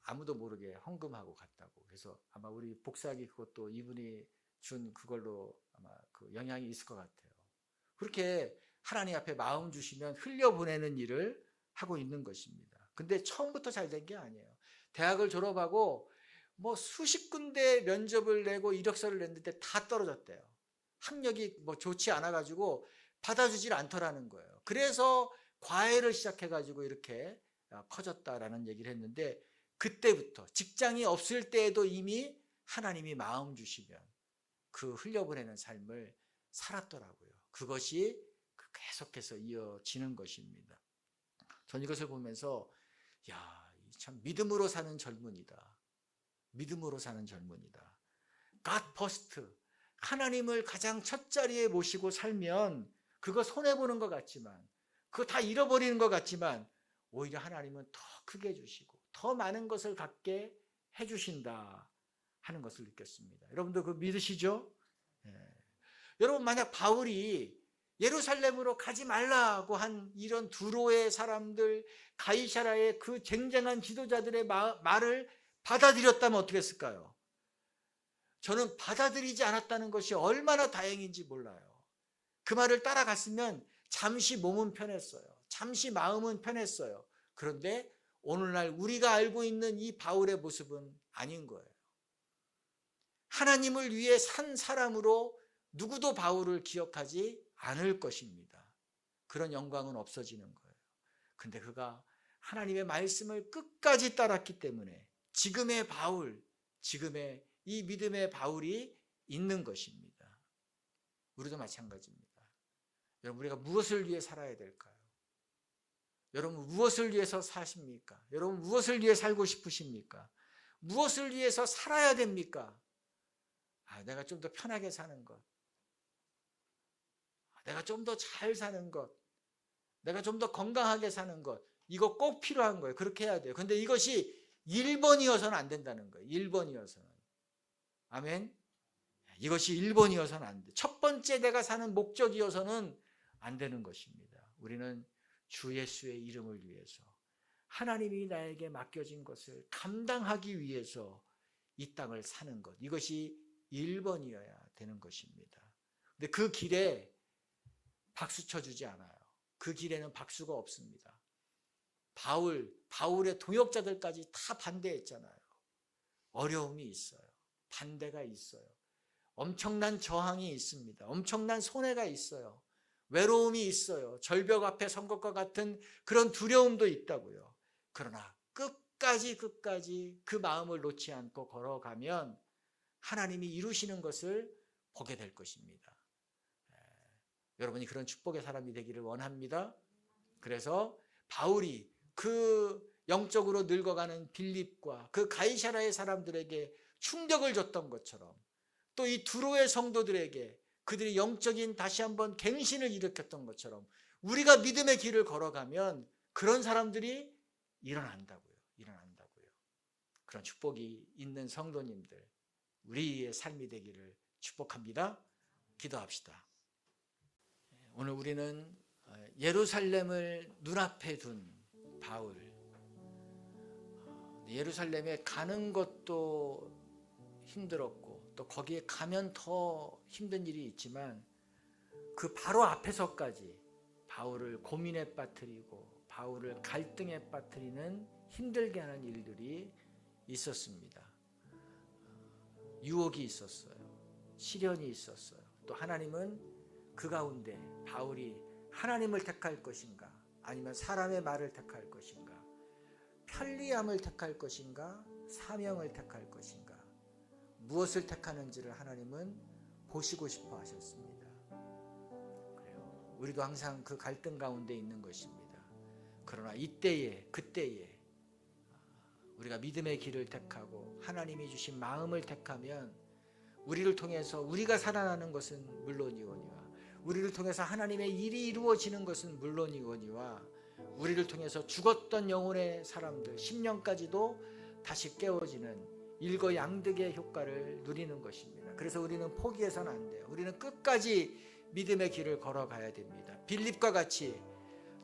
아무도 모르게 헌금하고 갔다고. 그래서 아마 우리 복사기 그것도 이분이 준 그걸로 아마 그 영향이 있을 것 같아요. 그렇게 하나님 앞에 마음 주시면 흘려보내는 일을 하고 있는 것입니다. 근데 처음부터 잘 된 게 아니에요. 대학을 졸업하고 뭐 수십 군데 면접을 내고 이력서를 냈는데 다 떨어졌대요. 학력이 뭐 좋지 않아가지고 받아주질 않더라는 거예요. 그래서 과외를 시작해가지고 이렇게 커졌다라는 얘기를 했는데 그때부터 직장이 없을 때에도 이미 하나님이 마음 주시면 그 흘려보내는 삶을 살았더라고요. 그것이 계속해서 이어지는 것입니다. 전 이것을 보면서 참 믿음으로 사는 젊은이다. 믿음으로 사는 젊은이다. God first. 하나님을 가장 첫 자리에 모시고 살면 그거 손해보는 것 같지만 그거 다 잃어버리는 것 같지만 오히려 하나님은 더 크게 해주시고 더 많은 것을 갖게 해주신다 하는 것을 느꼈습니다. 여러분도 그거 믿으시죠? 여러분 만약 바울이 예루살렘으로 가지 말라고 한 이런 두로의 사람들, 가이사라의 그 쟁쟁한 지도자들의 말을 받아들였다면 어떻게 했을까요? 저는 받아들이지 않았다는 것이 얼마나 다행인지 몰라요. 그 말을 따라갔으면 잠시 몸은 편했어요. 잠시 마음은 편했어요. 그런데 오늘날 우리가 알고 있는 이 바울의 모습은 아닌 거예요. 하나님을 위해 산 사람으로 누구도 바울을 기억하지 않을 것입니다. 그런 영광은 없어지는 거예요. 근데 그가 하나님의 말씀을 끝까지 따랐기 때문에 지금의 바울, 지금의 이 믿음의 바울이 있는 것입니다. 우리도 마찬가지입니다. 여러분, 우리가 무엇을 위해 살아야 될까요? 여러분, 무엇을 위해서 사십니까? 여러분, 무엇을 위해 살고 싶으십니까? 무엇을 위해서 살아야 됩니까? 내가 좀 더 편하게 사는 것, 내가 좀 더 잘 사는 것, 내가 좀 더 건강하게 사는 것, 이거 꼭 필요한 거예요. 그렇게 해야 돼요. 근데 이것이 1번이어서는 안 된다는 거예요. 1번이어서는. 아멘. 이것이 1번이어서는 안 돼. 첫 번째 내가 사는 목적이어서는 안 되는 것입니다. 우리는 주 예수의 이름을 위해서, 하나님이 나에게 맡겨진 것을 감당하기 위해서 이 땅을 사는 것, 이것이 1번이어야 되는 것입니다. 근데 그 길에 박수 쳐주지 않아요. 그 길에는 박수가 없습니다. 바울의 동역자들까지 다 반대했잖아요. 어려움이 있어요. 반대가 있어요. 엄청난 저항이 있습니다. 엄청난 손해가 있어요. 외로움이 있어요. 절벽 앞에 선 것과 같은 그런 두려움도 있다고요. 그러나 끝까지 그 마음을 놓지 않고 걸어가면 하나님이 이루시는 것을 보게 될 것입니다. 여러분이 그런 축복의 사람이 되기를 원합니다. 그래서 바울이 그 영적으로 늙어가는 빌립과 그 가이사라의 사람들에게 충격을 줬던 것처럼, 또 이 두로의 성도들에게 그들이 영적인 다시 한번 갱신을 일으켰던 것처럼 우리가 믿음의 길을 걸어가면 그런 사람들이 일어난다고요. 그런 축복이 있는 성도님들, 우리의 삶이 되기를 축복합니다. 기도합시다. 오늘 우리는 예루살렘을 눈앞에 둔 바울, 예루살렘에 가는 것도 힘들었고 또 거기에 가면 더 힘든 일이 있지만 그 바로 앞에서까지 바울을 고민에 빠뜨리고 바울을 갈등에 빠뜨리는 힘들게 하는 일들이 있었습니다. 유혹이 있었어요. 시련이 있었어요. 또 하나님은 그 가운데 바울이 하나님을 택할 것인가, 아니면 사람의 말을 택할 것인가, 편리함을 택할 것인가, 사명을 택할 것인가, 무엇을 택하는지를 하나님은 보시고 싶어 하셨습니다. 그래요. 우리도 항상 그 갈등 가운데 있는 것입니다. 그러나 그때에 우리가 믿음의 길을 택하고 하나님이 주신 마음을 택하면 우리를 통해서 우리가 살아나는 것은 물론이거니와, 우리를 통해서 하나님의 일이 이루어지는 것은 물론이거니와, 우리를 통해서 죽었던 영혼의 사람들 10년까지도 다시 깨워지는 일거양득의 효과를 누리는 것입니다. 그래서 우리는 포기해서는 안 돼요. 우리는 끝까지 믿음의 길을 걸어가야 됩니다. 빌립과 같이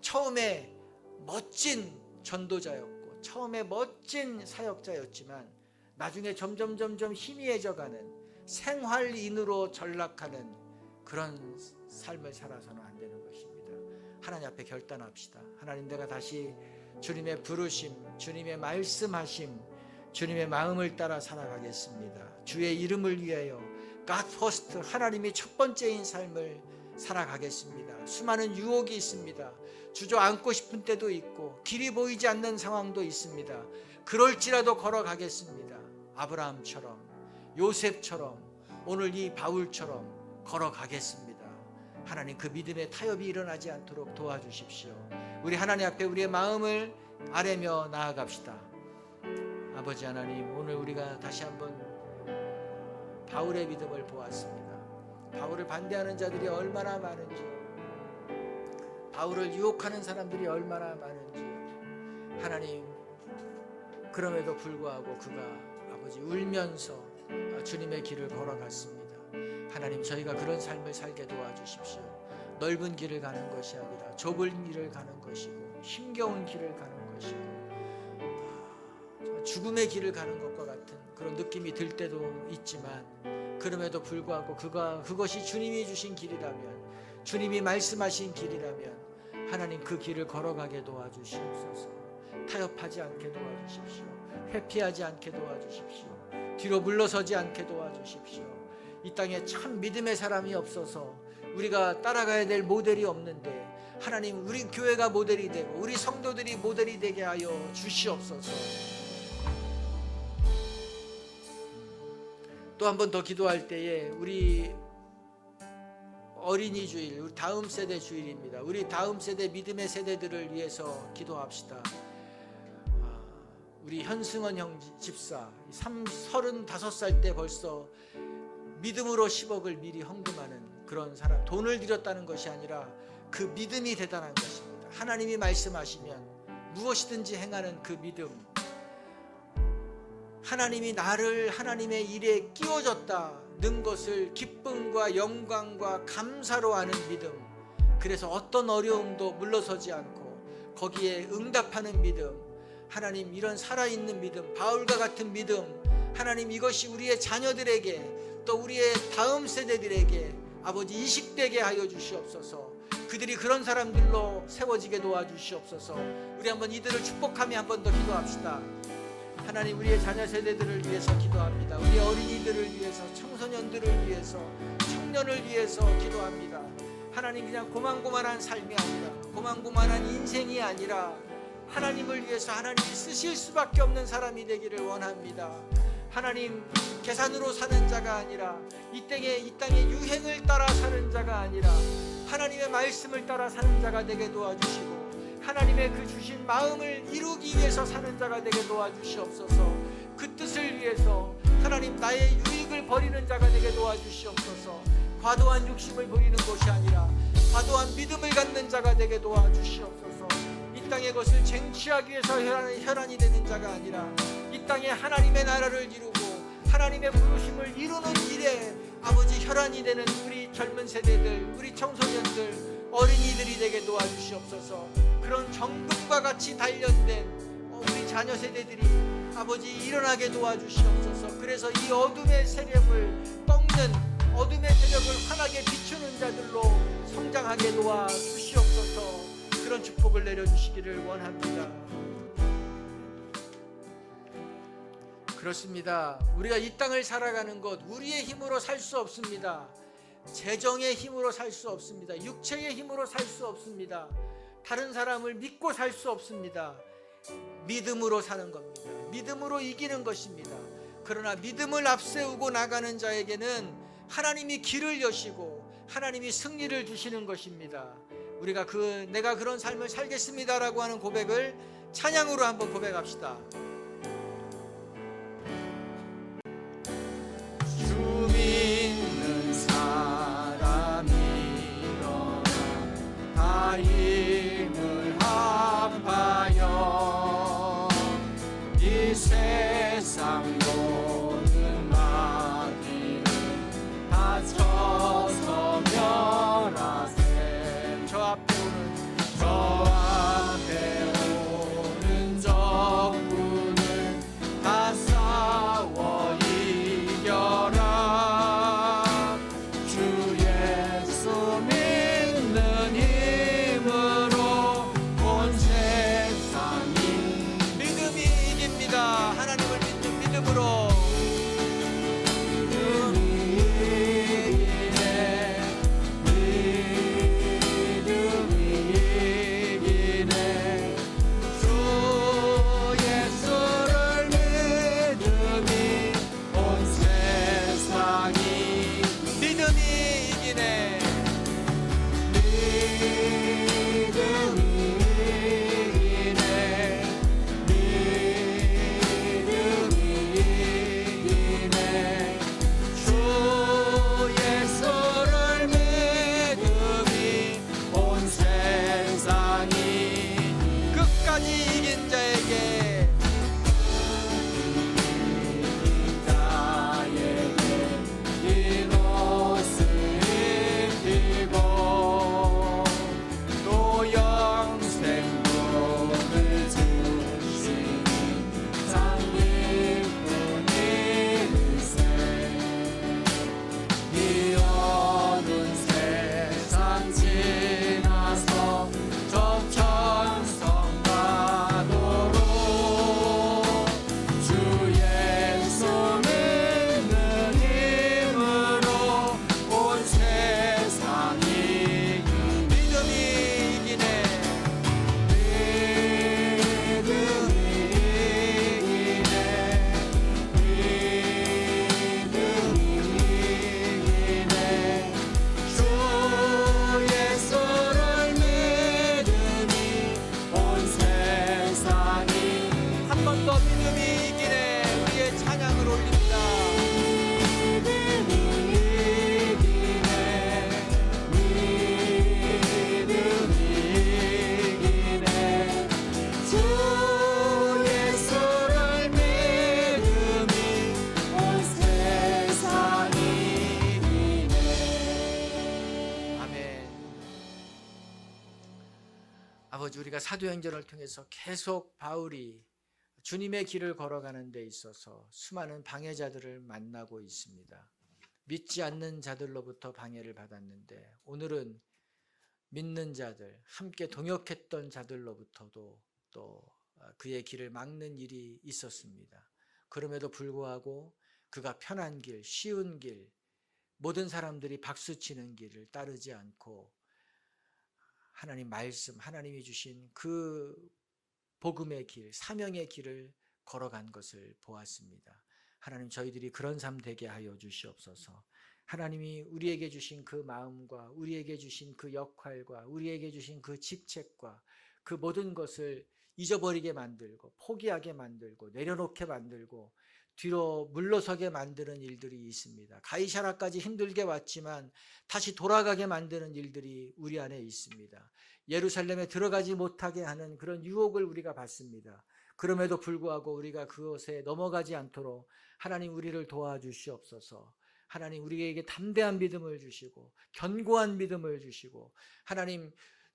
처음에 멋진 전도자였고 처음에 멋진 사역자였지만 나중에 점점 희미해져가는 생활인으로 전락하는 그런 삶을 살아서는 안 되는 것입니다. 하나님 앞에 결단합시다. 하나님, 내가 다시 주님의 부르심, 주님의 말씀하심, 주님의 마음을 따라 살아가겠습니다. 주의 이름을 위하여 God first, 하나님이 첫 번째인 삶을 살아가겠습니다. 수많은 유혹이 있습니다. 주저앉고 싶은 때도 있고 길이 보이지 않는 상황도 있습니다. 그럴지라도 걸어가겠습니다. 아브라함처럼, 요셉처럼, 오늘 이 바울처럼 걸어가겠습니다. 하나님, 그 믿음의 타협이 일어나지 않도록 도와주십시오. 우리 하나님 앞에 우리의 마음을 아뢰며 나아갑시다. 아버지 하나님, 오늘 우리가 다시 한번 바울의 믿음을 보았습니다. 바울을 반대하는 자들이 얼마나 많은지, 바울을 유혹하는 사람들이 얼마나 많은지, 하나님, 그럼에도 불구하고 그가 아버지 울면서 주님의 길을 걸어갔습니다. 하나님, 저희가 그런 삶을 살게 도와주십시오. 넓은 길을 가는 것이 아니라 좁은 길을 가는 것이고 힘겨운 길을 가는 것이고 죽음의 길을 가는 것과 같은 그런 느낌이 들 때도 있지만, 그럼에도 불구하고 그것이 주님이 주신 길이라면, 주님이 말씀하신 길이라면 하나님 그 길을 걸어가게 도와주시옵소서. 타협하지 않게 도와주십시오. 회피하지 않게 도와주십시오. 뒤로 물러서지 않게 도와주십시오. 이 땅에 참 믿음의 사람이 없어서 우리가 따라가야 될 모델이 없는데, 하나님 우리 교회가 모델이 되고 우리 성도들이 모델이 되게 하여 주시옵소서. 또 한 번 더 기도할 때에 우리 어린이 주일, 우리 다음 세대 주일입니다. 우리 다음 세대 믿음의 세대들을 위해서 기도합시다. 우리 현승원 형 집사 35살 때 벌써 믿음으로 10억을 미리 헌금하는 그런 사람. 돈을 들였다는 것이 아니라 그 믿음이 대단한 것입니다. 하나님이 말씀하시면 무엇이든지 행하는 그 믿음, 하나님이 나를 하나님의 일에 끼워줬다는 것을 기쁨과 영광과 감사로 하는 믿음, 그래서 어떤 어려움도 물러서지 않고 거기에 응답하는 믿음, 하나님 이런 살아있는 믿음, 바울과 같은 믿음, 하나님 이것이 우리의 자녀들에게 또 우리의 다음 세대들에게 아버지 이식되게 하여 주시옵소서. 그들이 그런 사람들로 세워지게 도와주시옵소서. 우리 한번 이들을 축복하며 한번 더 기도합시다. 하나님 우리의 자녀 세대들을 위해서 기도합니다. 우리 어린이들을 위해서, 청소년들을 위해서, 청년을 위해서 기도합니다. 하나님 그냥 고만고만한 삶이 아니라, 고만고만한 인생이 아니라 하나님을 위해서 하나님이 쓰실 수밖에 없는 사람이 되기를 원합니다. 하나님 계산으로 사는 자가 아니라 이 땅의 유행을 따라 사는 자가 아니라 하나님의 말씀을 따라 사는 자가 되게 도와주시고, 하나님의 그 주신 마음을 이루기 위해서 사는 자가 되게 도와주시옵소서. 그 뜻을 위해서 하나님 나의 유익을 버리는 자가 되게 도와주시옵소서. 과도한 욕심을 버리는 것이 아니라 과도한 믿음을 갖는 자가 되게 도와주시옵소서. 이 땅의 것을 쟁취하기 위해서 혈안이 되는 자가 아니라 이 땅에 하나님의 나라를 이루고 하나님의 부르심을 이루는 일에 아버지 혈안이 되는 우리 젊은 세대들, 우리 청소년들, 어린이들이 되게 도와주시옵소서. 그런 정금과 같이 단련된 우리 자녀 세대들이 아버지 일어나게 도와주시옵소서. 그래서 이 어둠의 세력을 꺾는, 어둠의 세력을 환하게 비추는 자들로 성장하게 도와주시옵소서. 그런 축복을 내려주시기를 원합니다. 그렇습니다. 우리가 이 땅을 살아가는 것 우리의 힘으로 살 수 없습니다. 재정의 힘으로 살 수 없습니다. 육체의 힘으로 살 수 없습니다. 다른 사람을 믿고 살 수 없습니다. 믿음으로 사는 겁니다. 믿음으로 이기는 것입니다. 그러나 믿음을 앞세우고 나가는 자에게는 하나님이 길을 여시고 하나님이 승리를 주시는 것입니다. 우리가 내가 그런 삶을 살겠습니다라고 하는 고백을 찬양으로 한번 고백합시다. 주 믿는 사람이 일어나 다 힘을 합하여 이 세상 모든 마귀를 다 쳐서 멸하세. 저 앞에 오는 적군 우리가 사도행전을 통해서 계속 바울이 주님의 길을 걸어가는 데 있어서 수많은 방해자들을 만나고 있습니다. 믿지 않는 자들로부터 방해를 받았는데 오늘은 믿는 자들, 함께 동역했던 자들로부터도 또 그의 길을 막는 일이 있었습니다. 그럼에도 불구하고 그가 편한 길, 쉬운 길, 모든 사람들이 박수치는 길을 따르지 않고 하나님 말씀, 하나님이 주신 그 복음의 길, 사명의 길을 걸어간 것을 보았습니다. 하나님, 저희들이 그런 삶 되게 하여 주시옵소서. 하나님이 우리에게 주신 그 마음과 우리에게 주신 그 역할과 우리에게 주신 그 직책과 그 모든 것을 잊어버리게 만들고 포기하게 만들고 내려놓게 만들고 뒤로 물러서게 만드는 일들이 있습니다. 가이사라까지 힘들게 왔지만 다시 돌아가게 만드는 일들이 우리 안에 있습니다. 예루살렘에 들어가지 못하게 하는 그런 유혹을 우리가 받습니다. 그럼에도 불구하고 우리가 그것에 넘어가지 않도록 하나님 우리를 도와주시옵소서. 하나님 우리에게 담대한 믿음을 주시고 견고한 믿음을 주시고 하나님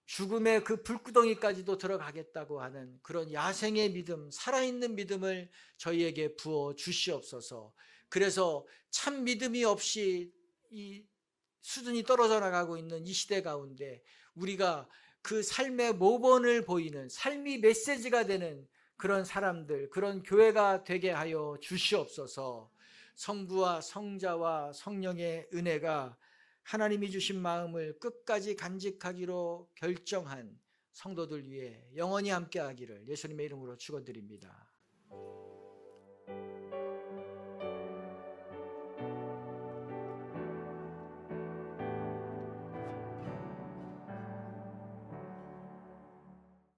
죽음의 그 불구덩이까지도 들어가겠다고 하는 그런 야생의 믿음, 살아있는 믿음을 저희에게 부어 주시옵소서. 그래서 참 믿음이 없이 이 수준이 떨어져 나가고 있는 이 시대 가운데 우리가 그 삶의 모범을 보이는 삶이 메시지가 되는 그런 사람들, 그런 교회가 되게 하여 주시옵소서. 성부와 성자와 성령의 은혜가 하나님이 주신 마음을 끝까지 간직하기로 결정한 성도들 위해 영원히 함께하기를 예수님의 이름으로 축원드립니다.